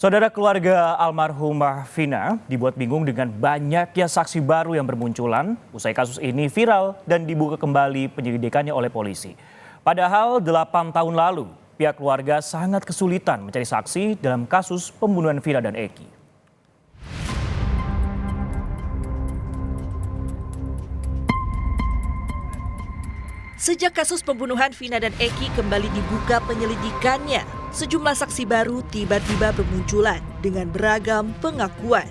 Saudara, keluarga almarhumah Vina dibuat bingung dengan banyaknya saksi baru yang bermunculan usai kasus ini viral dan dibuka kembali penyelidikannya oleh polisi. Padahal 8 tahun lalu pihak keluarga sangat kesulitan mencari saksi dalam kasus pembunuhan Vina dan Eki. Sejak kasus pembunuhan Vina dan Eki kembali dibuka penyelidikannya, sejumlah saksi baru tiba-tiba bermunculan dengan beragam pengakuan.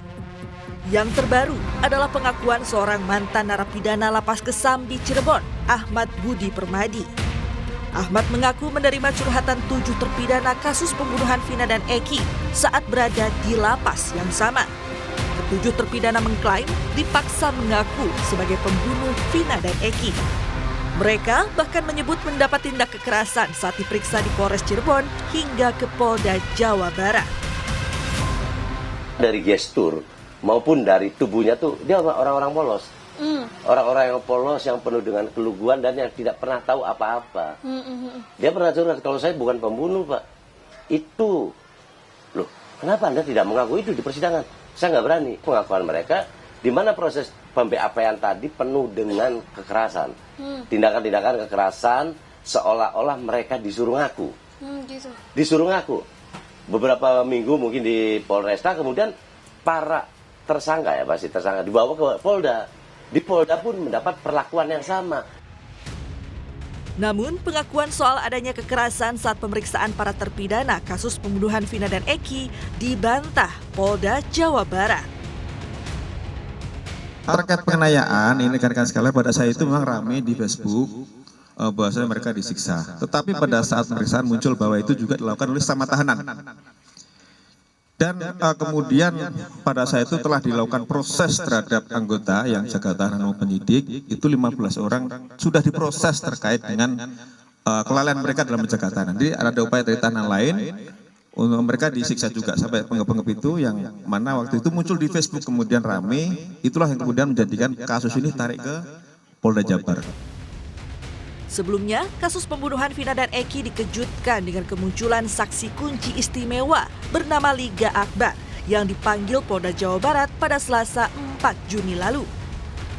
Yang terbaru adalah pengakuan seorang mantan narapidana Lapas Kesambi Cirebon, Ahmad Budi Permadi. Ahmad mengaku menerima curhatan 7 terpidana kasus pembunuhan Vina dan Eki saat berada di lapas yang sama. Ketujuh terpidana mengklaim dipaksa mengaku sebagai pembunuh Vina dan Eki. Mereka bahkan menyebut mendapat tindak kekerasan saat diperiksa di Polres Cirebon hingga ke Polda Jawa Barat. Dari gestur maupun dari tubuhnya tuh dia orang-orang polos. Orang-orang yang polos, yang penuh dengan keluguan dan yang tidak pernah tahu apa-apa. Dia pernah curhat, kalau saya bukan pembunuh, Pak. Itu. Loh, kenapa Anda tidak mengaku itu di persidangan? Saya nggak berani. Pengakuan mereka, di mana proses pem-BAP-an tadi penuh dengan kekerasan. Tindakan-tindakan kekerasan seolah-olah mereka disuruh ngaku. Gitu. Disuruh ngaku. Beberapa minggu mungkin di Polresta, kemudian para tersangka ya pasti tersangka dibawa ke Polda. Di Polda pun mendapat perlakuan yang sama. Namun pengakuan soal adanya kekerasan saat pemeriksaan para terpidana kasus pembunuhan Vina dan Eki dibantah Polda Jawa Barat. Terkait penganiayaan, ini rekan-rekan sekalian, pada saat itu memang ramai di Facebook bahwasanya mereka disiksa. Tetapi pada saat pemeriksaan muncul bahwa itu juga dilakukan oleh sesama tahanan. Dan kemudian pada saat itu telah dilakukan proses terhadap anggota yang jaga tahanan maupun penyidik, itu 15 orang sudah diproses terkait dengan kelalaian mereka dalam menjaga tahanan. Jadi ada upaya dari tahanan lain, mereka disiksa juga sampai penggep-penggep itu yang mana waktu itu muncul di Facebook kemudian rame, itulah yang kemudian menjadikan kasus ini tarik ke Polda Jabar. Sebelumnya, kasus pembunuhan Vina dan Eki dikejutkan dengan kemunculan saksi kunci istimewa bernama Liga Akbar yang dipanggil Polda Jawa Barat pada Selasa 4 Juni lalu.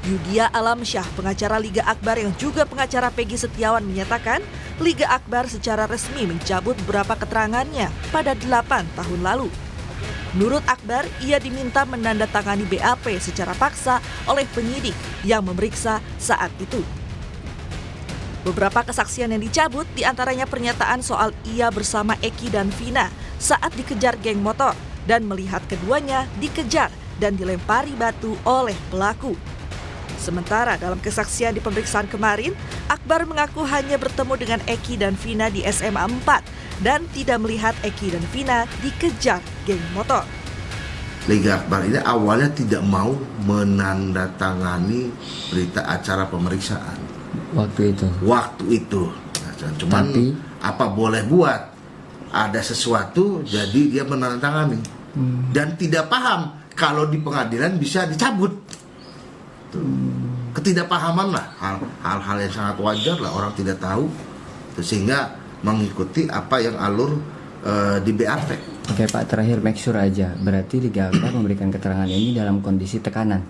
Yudia Alamsyah, pengacara Liga Akbar yang juga pengacara Peggy Setiawan menyatakan Liga Akbar secara resmi mencabut beberapa keterangannya pada 8 tahun lalu. Menurut Akbar, ia diminta menandatangani BAP secara paksa oleh penyidik yang memeriksa saat itu. Beberapa kesaksian yang dicabut diantaranya pernyataan soal ia bersama Eki dan Vina saat dikejar geng motor dan melihat keduanya dikejar dan dilempari batu oleh pelaku. Sementara dalam kesaksian di pemeriksaan kemarin, Akbar mengaku hanya bertemu dengan Eki dan Vina di SMA 4 dan tidak melihat Eki dan Vina dikejar geng motor. Liga Akbar ini awalnya tidak mau menandatangani berita acara pemeriksaan. Waktu itu. Cuman apa boleh buat, ada sesuatu jadi dia menandatangani dan tidak paham kalau di pengadilan bisa dicabut. Ketidakpahaman lah, hal-hal yang sangat wajar lah, orang tidak tahu sehingga mengikuti apa yang alur di BAP. Oke Pak, terakhir make sure aja, berarti Liga Akbar memberikan keterangan ini dalam kondisi tekanan?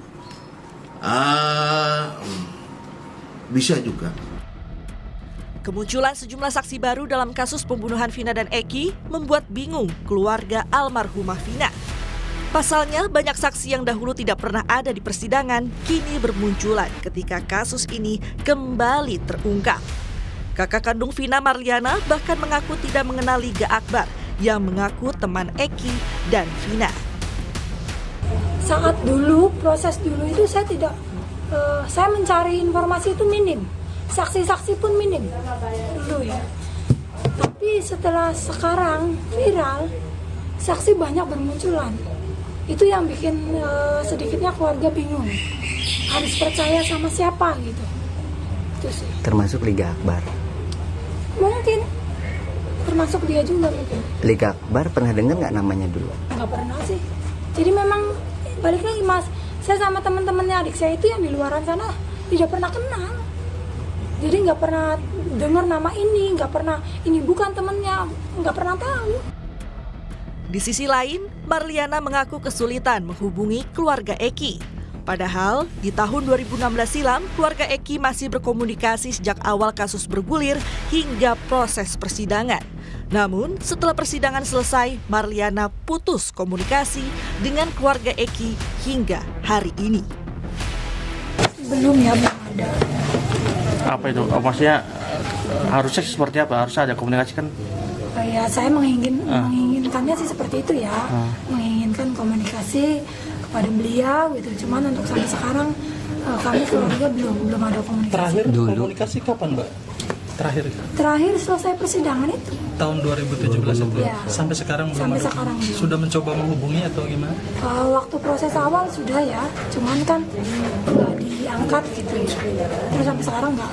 Bisa juga. Kemunculan sejumlah saksi baru dalam kasus pembunuhan Vina dan Eki membuat bingung keluarga almarhumah Vina. Pasalnya, banyak saksi yang dahulu tidak pernah ada di persidangan kini bermunculan ketika kasus ini kembali terungkap. Kakak kandung Vina, Marliana, bahkan mengaku tidak mengenal Liga Akbar yang mengaku teman Eki dan Vina. Saat dulu, proses dulu itu saya mencari informasi itu minim, saksi-saksi pun minim dulu ya. Tapi setelah sekarang viral, saksi banyak bermunculan. Itu yang bikin sedikitnya keluarga bingung, harus percaya sama siapa gitu. Itu sih. Termasuk Liga Akbar? Mungkin, termasuk dia juga mungkin. Liga Akbar pernah dengar nggak namanya dulu? Nggak pernah sih. Jadi memang balik lagi Mas, saya sama teman-temannya adik saya itu yang di luaran sana tidak pernah kenal. Jadi nggak pernah dengar nama ini, nggak pernah ini bukan temannya, nggak pernah tahu. Di sisi lain, Marliana mengaku kesulitan menghubungi keluarga Eki. Padahal di tahun 2016 silam, keluarga Eki masih berkomunikasi sejak awal kasus bergulir hingga proses persidangan. Namun, setelah persidangan selesai, Marliana putus komunikasi dengan keluarga Eki hingga hari ini. Belum ya, belum ada. Apa itu? Maksudnya harusnya seperti apa? Harusnya ada komunikasi kan? Ya saya menginginkannya sih seperti itu ya, menginginkan komunikasi kepada beliau gitu. Cuman untuk sampai sekarang kami keluarga belum ada komunikasi. Terakhir komunikasi kapan, Mbak? Terakhir selesai persidangan itu. Tahun 2017 itu. Ya. Sampai sekarang belum Sampai ada. sekarang belum. Sudah mencoba menghubungi atau gimana? Waktu proses awal sudah ya, cuman kan nggak diangkat gitu. Terus sampai sekarang nggak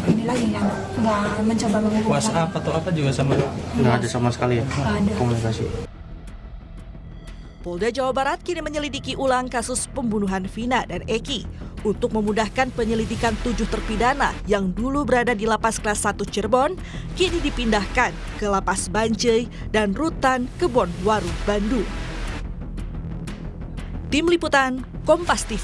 ini lagi kan, nggak mencoba menghubungi. WhatsApp atau apa juga sama? Nggak ada sama sekali ya Nggak ada. komunikasi. Polda Jawa Barat kini menyelidiki ulang kasus pembunuhan Vina dan Eki untuk memudahkan penyelidikan 7 terpidana yang dulu berada di Lapas Kelas 1 Cirebon, kini dipindahkan ke Lapas Bancai dan Rutan Kebonwaru, Bandung. Tim Liputan, Kompas TV.